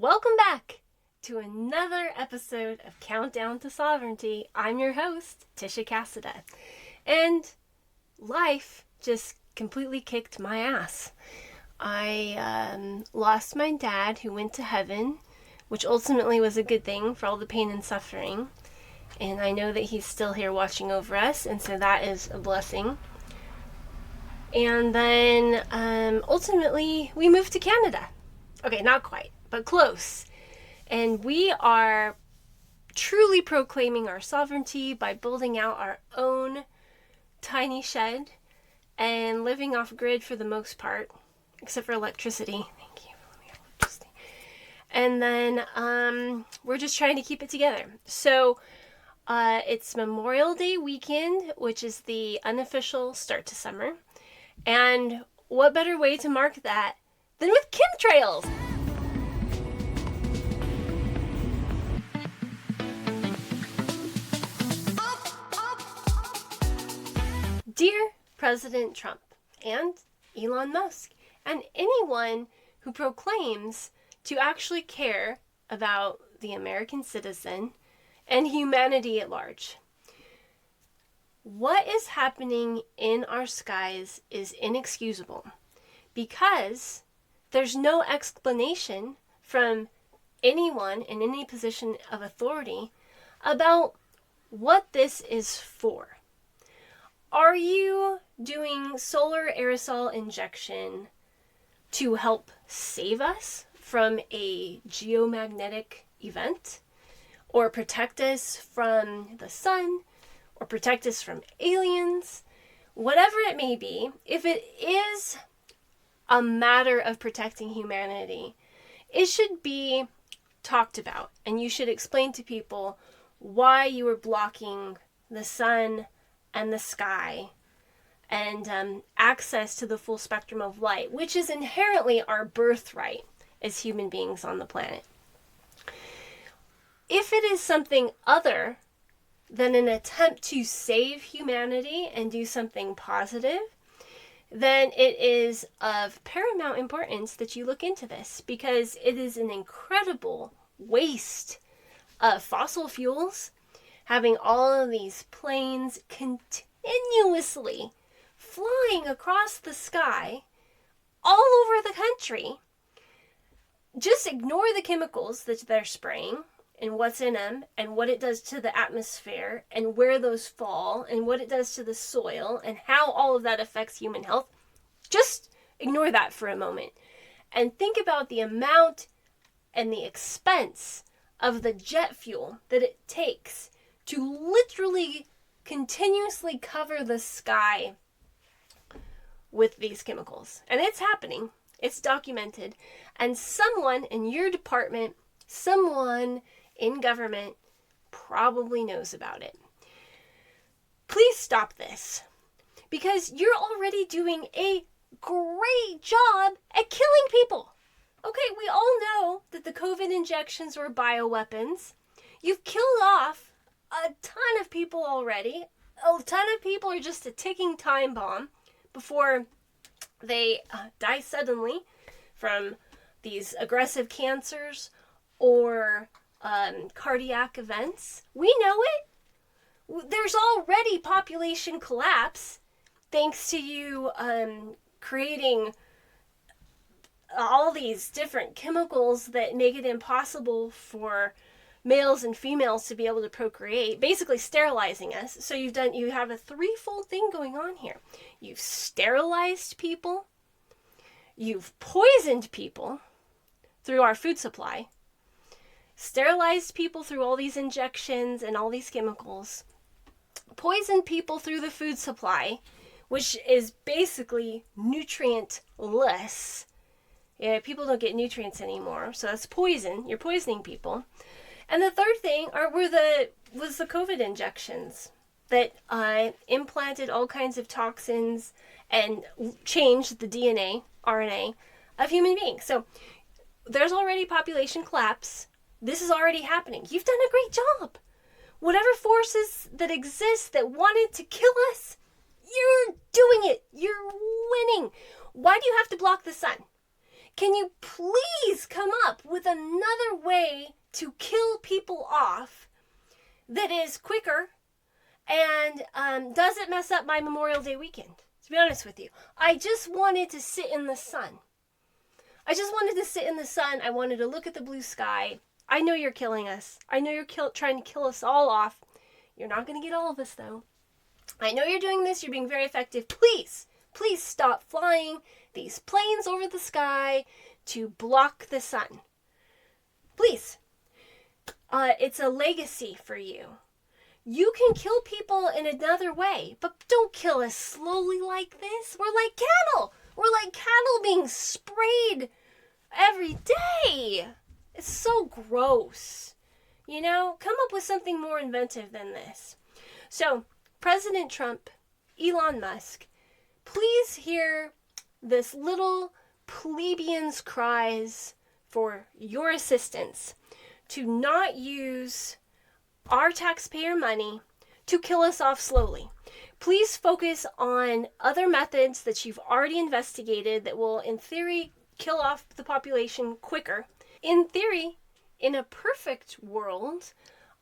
Welcome back to another episode of Countdown to Sovereignty. I'm your host, Tisha Cassida. And life just completely kicked my ass. I lost my dad, who went to heaven, which ultimately was a good thing for all the pain and suffering. And I know that he's still here watching over us, and so that is a blessing. And then ultimately we moved to Canada. Okay, not quite, but close. And we are truly proclaiming our sovereignty by building out our own tiny shed and living off grid for the most part, except for electricity. Thank you for letting me have electricity. And then we're just trying to keep it together. So it's Memorial Day weekend, which is the unofficial start to summer. And what better way to mark that than with chemtrails? Dear President Trump and Elon Musk and anyone who proclaims to actually care about the American citizen and humanity at large, what is happening in our skies is inexcusable because there's no explanation from anyone in any position of authority about what this is for. Are you doing solar aerosol injection to help save us from a geomagnetic event? Or protect us from the sun? Or protect us from aliens? Whatever it may be, if it is a matter of protecting humanity, it should be talked about. And you should explain to people why you are blocking the sun and the sky, and access to the full spectrum of light, which is inherently our birthright as human beings on the planet. If it is something other than an attempt to save humanity and do something positive, then it is of paramount importance that you look into this, because it is an incredible waste of fossil fuels, having all of these planes continuously flying across the sky all over the country. Just ignore the chemicals that they're spraying and what's in them and what it does to the atmosphere and where those fall and what it does to the soil and how all of that affects human health. Just ignore that for a moment and think about the amount and the expense of the jet fuel that it takes to literally continuously cover the sky with these chemicals. And it's happening. It's documented. And someone in your department, someone in government probably knows about it. Please stop this, because you're already doing a great job at killing people. Okay, we all know that the COVID injections were bioweapons. You've killed off a ton of people already. A ton of people are just a ticking time bomb before they die suddenly from these aggressive cancers or cardiac events. We know it. There's already population collapse thanks to you creating all these different chemicals that make it impossible for males and females to be able to procreate, basically sterilizing us. So you have a threefold thing going on here. You've sterilized people, you've poisoned people through our food supply, sterilized people through all these injections and all these chemicals, poisoned people through the food supply, which is basically nutrientless. Yeah, people don't get nutrients anymore, so that's poison. You're poisoning people. And the third thing was the COVID injections that implanted all kinds of toxins and changed the DNA, RNA of human beings. So there's already population collapse. This is already happening. You've done a great job. Whatever forces that exist that wanted to kill us, you're doing it. You're winning. Why do you have to block the sun? Can you please come up with another way to kill people off that is quicker and doesn't mess up my Memorial Day weekend? To be honest with you, I just wanted to sit in the sun. I wanted to look at the blue sky. I know you're killing us. I know you're trying to kill us all off. You're not going to get all of us, though. I know you're doing this. You're being very effective. Please stop flying these planes over the sky to block the sun. Please. It's a legacy for you. You can kill people in another way, but don't kill us slowly like this. We're like cattle. We're like cattle being sprayed every day. It's so gross. You know, come up with something more inventive than this. So, President Trump, Elon Musk, please hear this little plebeian's cries for your assistance to not use our taxpayer money to kill us off slowly. Please focus on other methods that you've already investigated that will, in theory, kill off the population quicker. In theory, in a perfect world,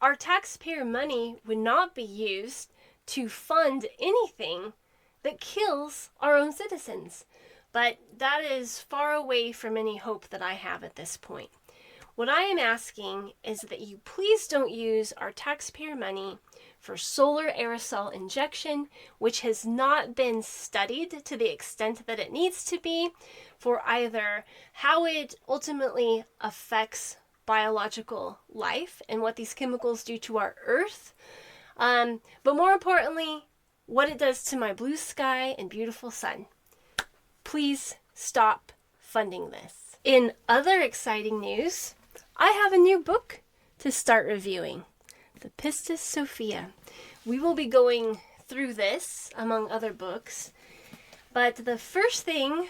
our taxpayer money would not be used to fund anything that kills our own citizens. But that is far away from any hope that I have at this point. What I am asking is that you please don't use our taxpayer money for solar aerosol injection, which has not been studied to the extent that it needs to be, for either how it ultimately affects biological life and what these chemicals do to our earth, but more importantly, what it does to my blue sky and beautiful sun. Please stop funding this. In other exciting news, I have a new book to start reviewing, the Pistis Sophia. We will be going through this, among other books, but the first thing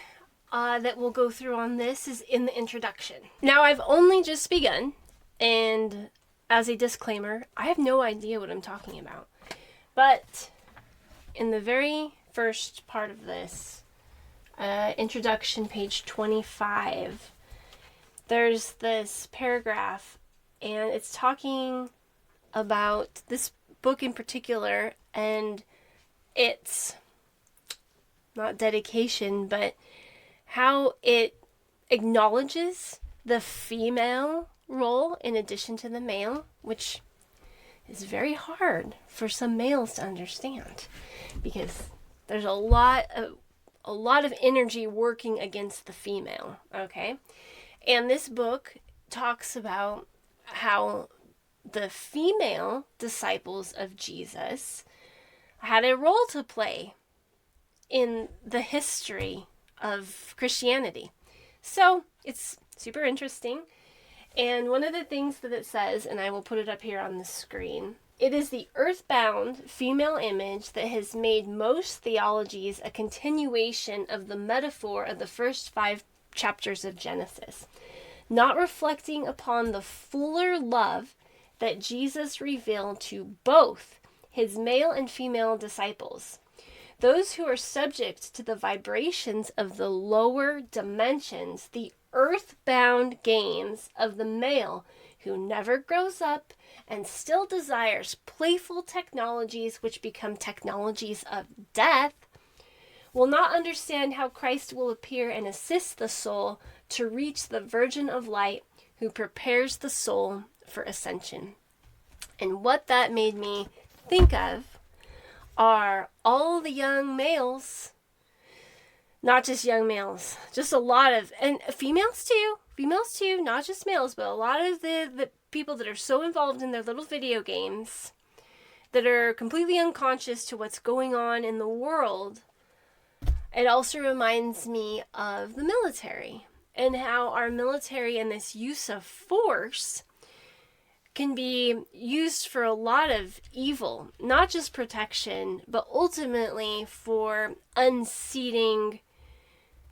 that we'll go through on this is in the introduction. Now, I've only just begun, and as a disclaimer, I have no idea what I'm talking about. But in the very first part of this, introduction, page 25, there's this paragraph, and it's talking about this book in particular, and it's not dedication, but how it acknowledges the female role in addition to the male, which is very hard for some males to understand, because there's a lot of energy working against the female, okay? And this book talks about how the female disciples of Jesus had a role to play in the history of Christianity. So it's super interesting. And one of the things that it says, and I will put it up here on the screen, it is the earthbound female image that has made most theologies a continuation of the metaphor of the first 5 chapters of Genesis, not reflecting upon the fuller love that Jesus revealed to both his male and female disciples. Those who are subject to the vibrations of the lower dimensions, the earthbound games of the male who never grows up and still desires playful technologies which become technologies of death, will not understand how Christ will appear and assist the soul to reach the Virgin of Light who prepares the soul for ascension. And what that made me think of are all the young males, not just young males, just a lot of, and females too, not just males, but a lot of the people that are so involved in their little video games that are completely unconscious to what's going on in the world. It also reminds me of the military and how our military and this use of force can be used for a lot of evil, not just protection, but ultimately for unseating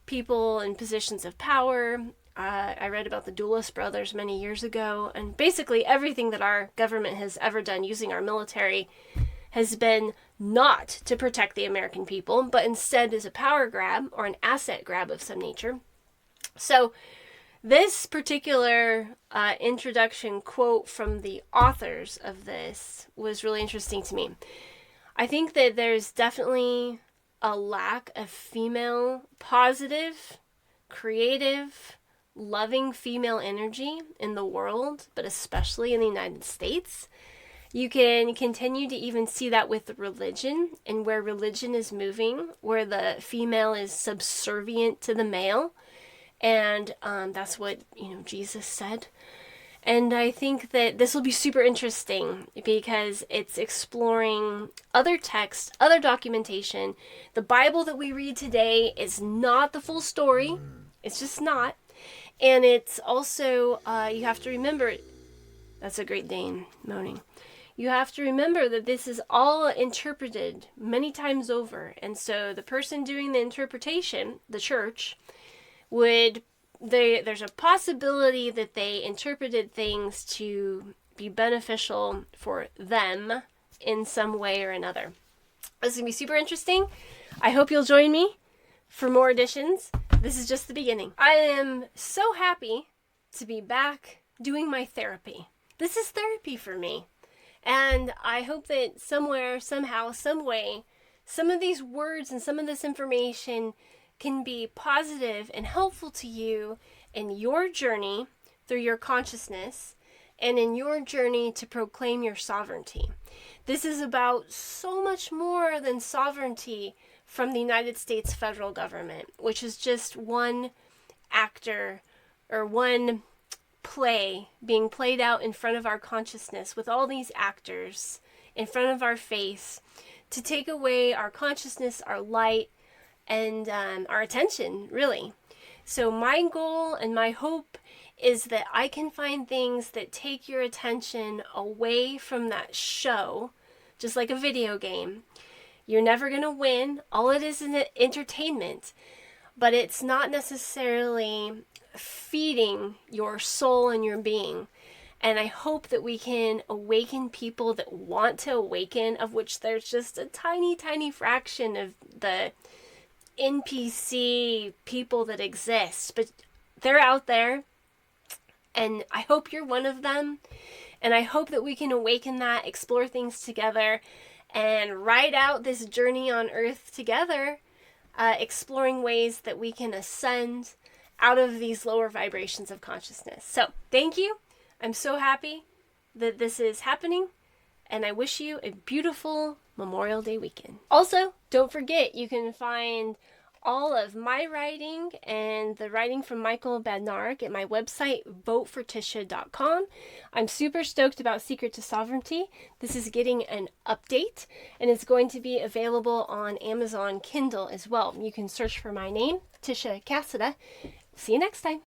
people in positions of power. I read about the Dulles brothers many years ago, and basically everything that our government has ever done using our military has been not to protect the American people, but instead is a power grab or an asset grab of some nature. So this particular introduction quote from the authors of this was really interesting to me. I think that there's definitely a lack of female, positive, creative, loving female energy in the world, but especially in the United States. You can continue to even see that with religion and where religion is moving, where the female is subservient to the male. And that's what, Jesus said. And I think that this will be super interesting because it's exploring other text, other documentation. The Bible that we read today is not the full story. It's just not. And it's also, you have to remember, that's a Great Dane moaning. You have to remember that this is all interpreted many times over. And so the person doing the interpretation, the church, there's a possibility that they interpreted things to be beneficial for them in some way or another. This is going to be super interesting. I hope you'll join me for more editions. This is just the beginning. I am so happy to be back doing my therapy. This is therapy for me. And I hope that somewhere, somehow, some way, some of these words and some of this information can be positive and helpful to you in your journey through your consciousness and in your journey to proclaim your sovereignty. This is about so much more than sovereignty from the United States federal government, which is just one actor or one play being played out in front of our consciousness with all these actors in front of our face to take away our consciousness, our light, and our attention, really. So my goal and my hope is that I can find things that take your attention away from that show, just like a video game. You're never going to win. All it is entertainment, but it's not necessarily feeding your soul and your being. And I hope that we can awaken people that want to awaken, of which there's just a tiny, tiny fraction of the NPC people that exist. But they're out there, and I hope you're one of them. And I hope that we can awaken that, explore things together, and ride out this journey on Earth together, exploring ways that we can ascend out of these lower vibrations of consciousness. So, thank you. I'm so happy that this is happening, and I wish you a beautiful Memorial Day weekend. Also, don't forget, you can find all of my writing and the writing from Michael Badnarik at my website, votefortisha.com. I'm super stoked about Secret to Sovereignty. This is getting an update, and it's going to be available on Amazon Kindle as well. You can search for my name, Tisha Cassida. See you next time.